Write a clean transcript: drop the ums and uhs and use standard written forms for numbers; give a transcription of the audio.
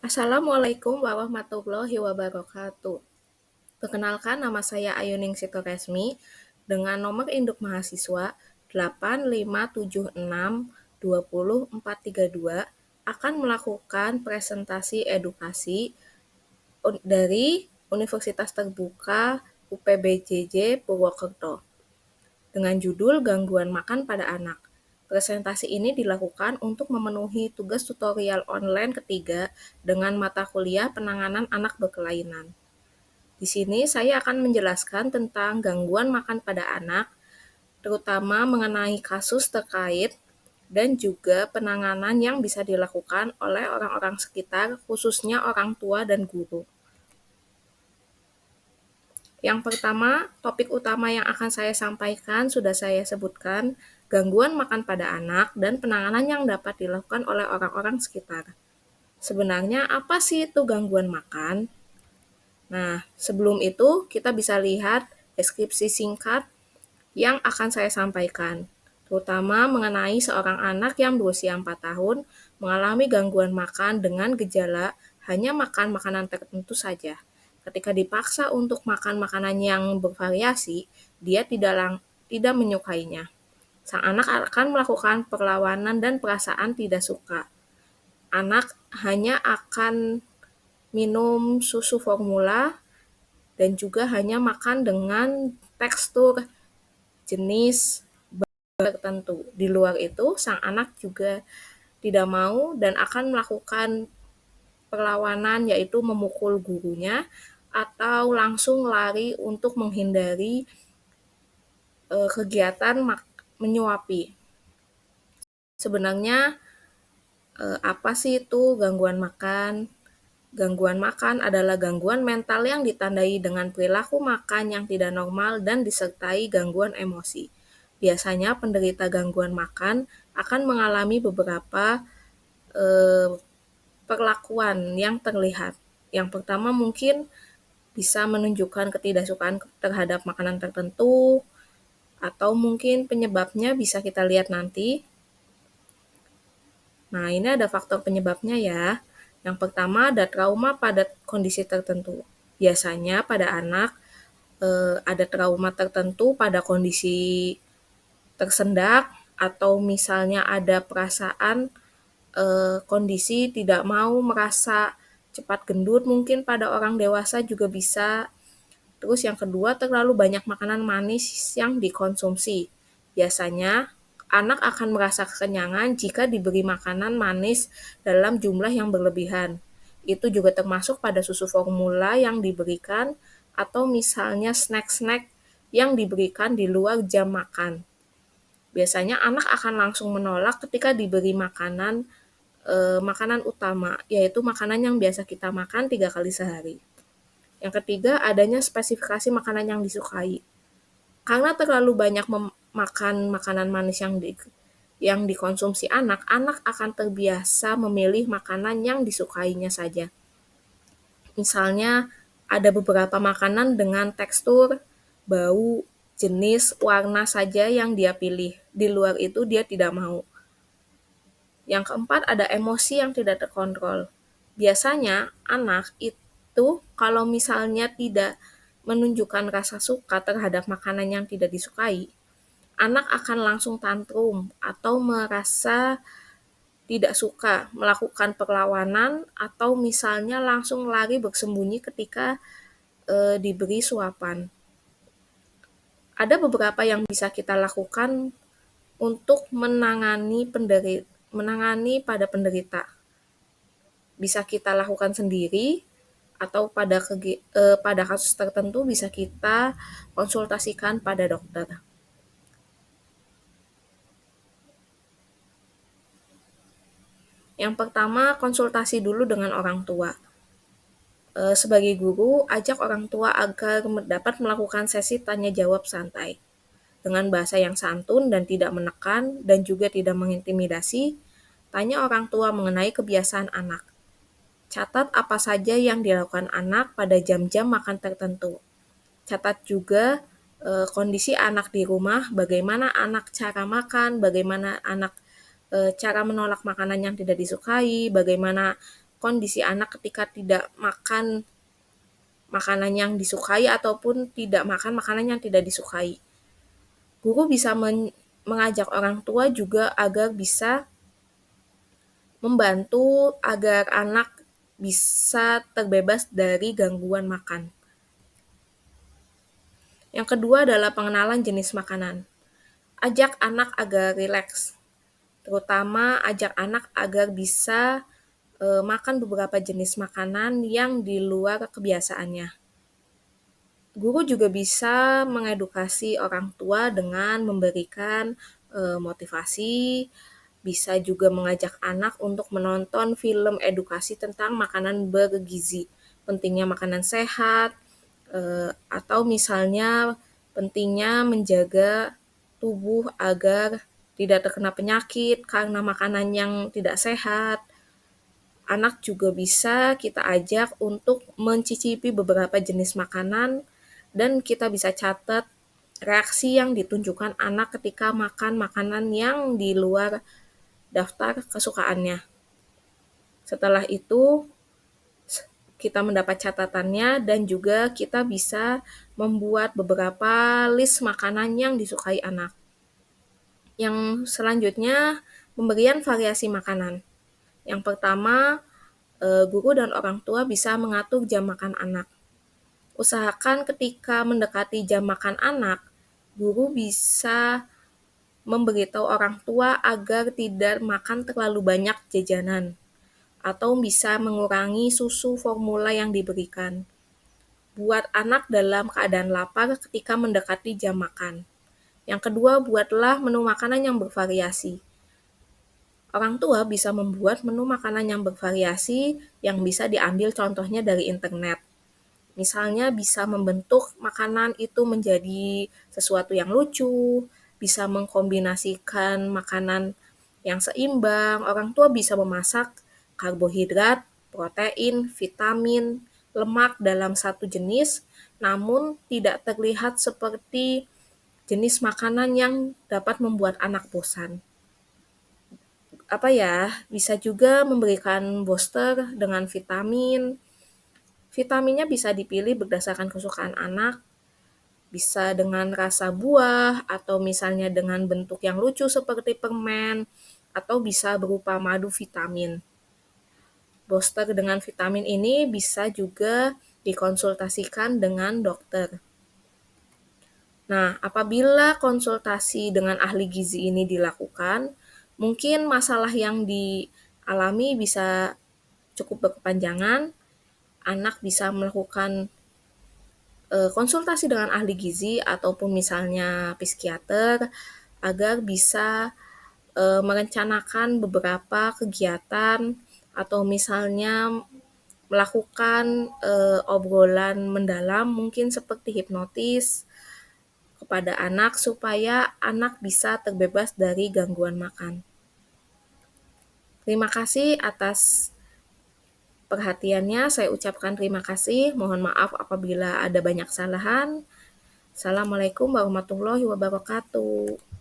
Assalamualaikum warahmatullahi wabarakatuh. Perkenalkan, nama saya Ayuning Sitoresmi dengan nomor induk mahasiswa 857620432 akan melakukan presentasi edukasi dari Universitas Terbuka UPBJJ Purwokerto dengan judul Gangguan Makan pada Anak. Presentasi ini dilakukan untuk memenuhi tugas tutorial online ketiga dengan mata kuliah penanganan anak berkelainan. Di sini saya akan menjelaskan tentang gangguan makan pada anak, terutama mengenai kasus terkait dan juga penanganan yang bisa dilakukan oleh orang-orang sekitar, khususnya orang tua dan guru. Yang pertama, topik utama yang akan saya sampaikan sudah saya sebutkan, gangguan makan pada anak dan penanganan yang dapat dilakukan oleh orang-orang sekitar. Sebenarnya apa sih itu gangguan makan? Nah, sebelum itu kita bisa lihat deskripsi singkat yang akan saya sampaikan, terutama mengenai seorang anak yang berusia 4 tahun mengalami gangguan makan dengan gejala hanya makan makanan tertentu saja. Ketika dipaksa untuk makan makanan yang bervariasi, dia tidak menyukainya. Sang anak akan melakukan perlawanan dan perasaan tidak suka. Anak hanya akan minum susu formula dan juga hanya makan dengan tekstur jenis tertentu. Di luar itu, sang anak juga tidak mau dan akan melakukan perlawanan, yaitu memukul gurunya atau langsung lari untuk menghindari kegiatan menyuapi. Sebenarnya apa sih itu gangguan makan? Gangguan makan adalah gangguan mental yang ditandai dengan perilaku makan yang tidak normal dan disertai gangguan emosi. Biasanya penderita gangguan makan akan mengalami beberapa perlakuan yang terlihat. Yang pertama mungkin bisa menunjukkan ketidaksukaan terhadap makanan tertentu, atau mungkin penyebabnya bisa kita lihat nanti. Nah, ini ada faktor penyebabnya ya. Yang pertama ada trauma pada kondisi tertentu. Biasanya pada anak ada trauma tertentu pada kondisi tersendak, atau misalnya ada perasaan kondisi tidak mau merasa cepat gendut mungkin pada orang dewasa juga bisa. Terus yang kedua, terlalu banyak makanan manis yang dikonsumsi. Biasanya anak akan merasa kekenyangan jika diberi makanan manis dalam jumlah yang berlebihan. Itu juga termasuk pada susu formula yang diberikan atau misalnya snack-snack yang diberikan di luar jam makan. Biasanya anak akan langsung menolak ketika diberi makanan utama, yaitu makanan yang biasa kita makan 3 kali sehari. Yang ketiga, adanya spesifikasi makanan yang disukai. Karena terlalu banyak makan makanan manis yang dikonsumsi anak, anak akan terbiasa memilih makanan yang disukainya saja. Misalnya, ada beberapa makanan dengan tekstur, bau, jenis, warna saja yang dia pilih. Di luar itu dia tidak mau. Yang keempat, ada emosi yang tidak terkontrol. Biasanya anak itu kalau misalnya tidak menunjukkan rasa suka terhadap makanan yang tidak disukai, anak akan langsung tantrum atau merasa tidak suka, melakukan perlawanan, atau misalnya langsung lari bersembunyi ketika diberi suapan. Ada beberapa yang bisa kita lakukan untuk menangani pada penderita. Bisa kita lakukan sendiri atau pada kasus tertentu bisa kita konsultasikan pada dokter. Yang pertama, konsultasi dulu dengan orang tua. Sebagai guru, ajak orang tua agar dapat melakukan sesi tanya jawab santai. Dengan bahasa yang santun dan tidak menekan dan juga tidak mengintimidasi, tanya orang tua mengenai kebiasaan anak. Catat apa saja yang dilakukan anak pada jam-jam makan tertentu. Catat juga kondisi anak di rumah, bagaimana anak cara makan, bagaimana anak cara menolak makanan yang tidak disukai, bagaimana kondisi anak ketika tidak makan makanan yang disukai ataupun tidak makan makanan yang tidak disukai. Guru bisa mengajak orang tua juga agar bisa membantu agar anak bisa terbebas dari gangguan makan. Yang kedua adalah pengenalan jenis makanan. Ajak anak agar rileks, terutama ajak anak agar bisa makan beberapa jenis makanan yang di luar kebiasaannya. Guru juga bisa mengedukasi orang tua dengan memberikan motivasi, bisa juga mengajak anak untuk menonton film edukasi tentang makanan bergizi, pentingnya makanan sehat, atau misalnya pentingnya menjaga tubuh agar tidak terkena penyakit karena makanan yang tidak sehat. Anak juga bisa kita ajak untuk mencicipi beberapa jenis makanan dan kita bisa catat reaksi yang ditunjukkan anak ketika makan makanan yang di luar daftar kesukaannya. Setelah itu kita mendapat catatannya dan juga kita bisa membuat beberapa list makanan yang disukai anak. Yang selanjutnya, pemberian variasi makanan. Yang pertama, guru dan orang tua bisa mengatur jam makan anak. Usahakan ketika mendekati jam makan anak, guru bisa memberitahu orang tua agar tidak makan terlalu banyak jajanan atau bisa mengurangi susu formula yang diberikan. Buat anak dalam keadaan lapar ketika mendekati jam makan. Yang kedua, buatlah menu makanan yang bervariasi. Orang tua bisa membuat menu makanan yang bervariasi yang bisa diambil contohnya dari internet. Misalnya bisa membentuk makanan itu menjadi sesuatu yang lucu, bisa mengkombinasikan makanan yang seimbang. Orang tua bisa memasak karbohidrat, protein, vitamin, lemak dalam satu jenis, namun tidak terlihat seperti jenis makanan yang dapat membuat anak bosan. Bisa juga memberikan booster dengan vitamin. Vitaminnya bisa dipilih berdasarkan kesukaan anak, bisa dengan rasa buah, atau misalnya dengan bentuk yang lucu seperti permen, atau bisa berupa madu vitamin. Booster dengan vitamin ini bisa juga dikonsultasikan dengan dokter. Nah, apabila konsultasi dengan ahli gizi ini dilakukan, mungkin masalah yang dialami bisa cukup berkepanjangan. Anak bisa melakukan konsultasi dengan ahli gizi ataupun misalnya psikiater agar bisa merencanakan beberapa kegiatan atau misalnya melakukan obrolan mendalam mungkin seperti hipnotis kepada anak supaya anak bisa terbebas dari gangguan makan. Terima kasih atas perhatiannya, saya ucapkan terima kasih. Mohon maaf apabila ada banyak kesalahan. Assalamualaikum warahmatullahi wabarakatuh.